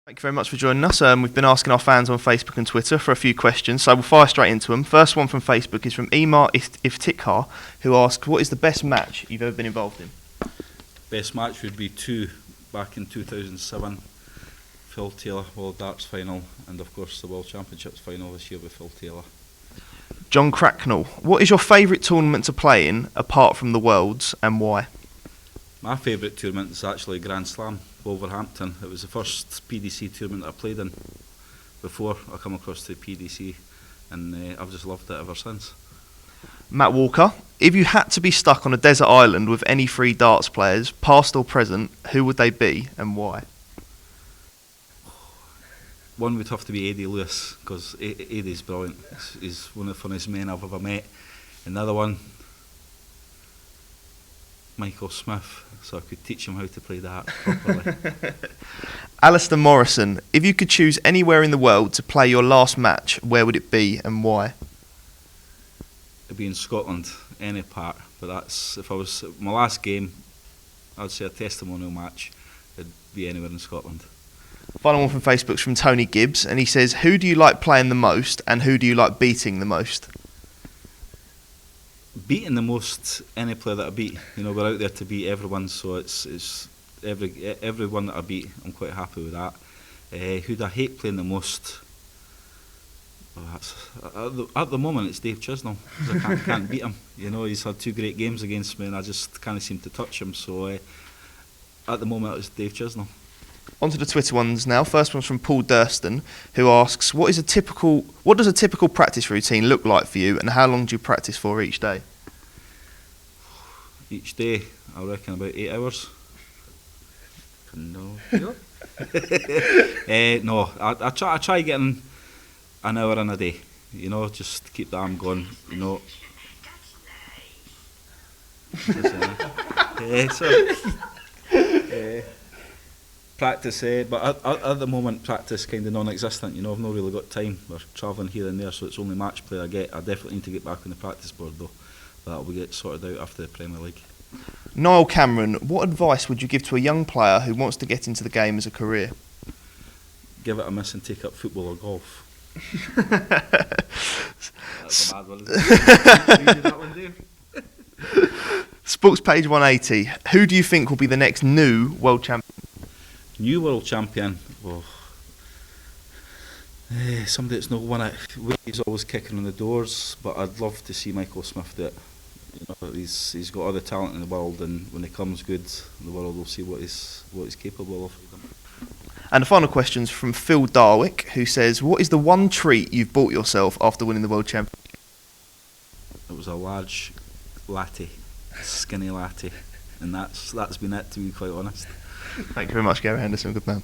Thank you very much for joining us. We've been asking our fans on Facebook and Twitter for a few questions, so we'll fire straight into them. First one from Facebook is from Emar Iftikhar, who asks, what is the best match you've ever been involved in? Best match would be two back in 2007, Phil Taylor World Darts Final, and of course the World Championships Final this year with Phil Taylor. John Cracknell, what is your favourite tournament to play in, apart from the Worlds, and why? My favourite tournament is actually Grand Slam, Wolverhampton. It was the first PDC tournament I played in before I come across the PDC, and I've just loved it ever since. Matt Walker, if you had to be stuck on a desert island with any three darts players, past or present, who would they be and why? One would have to be Eddie Lewis, because Eddie's brilliant. He's one of the funniest men I've ever met. Another one, Michael Smith, so I could teach him how to play that properly. Alistair Morrison, if you could choose anywhere in the world to play your last match, where would it be and why? It'd be in Scotland, any part, but that's, if I was, my last game, I'd say a testimonial match, it'd be anywhere in Scotland. Final one from Facebook's from Tony Gibbs, and he says, who do you like playing the most and who do you like beating the most? Beating the most, any player that I beat. You know, we're out there to beat everyone, so it's everyone that I beat, I'm quite happy with that. Who'd I hate playing the most? Well, at the moment it's Dave Chisnall, 'cause I can't beat him. You know, he's had two great games against me and I just can't seem to touch him, so at the moment it's Dave Chisnall. On to the Twitter ones now. First one's from Paul Durston, who asks, what does a typical practice routine look like for you and how long do you practice for each day? Each day, I reckon about 8 hours. No. No, I try getting an hour in a day, you know, just to keep the arm going, you know. Practice, but at the moment practice kind of non-existent, you know. I've not really got time. We're travelling here and there, so it's only match play I get. I definitely need to get back on the practice board though. That will get sorted out after the Premier League. Niall Cameron, what advice would you give to a young player who wants to get into the game as a career? Give it a miss and take up football or golf. That's a mad one, isn't it? You do that one, Dave? Sports page 180, who do you think will be the next new world champion? New world champion, well, somebody that's not won it. He's always kicking on the doors, but I'd love to see Michael Smith do it. You know, he's got all the talent in the world, and when he comes good, the world will see what he's capable of. And the final question's from Phil Darwick, who says, what is the one treat you've bought yourself after winning the world championship? It was a large latte, skinny latte, and that's been it, to be quite honest. Thank you very much, Gary Henderson. Good man.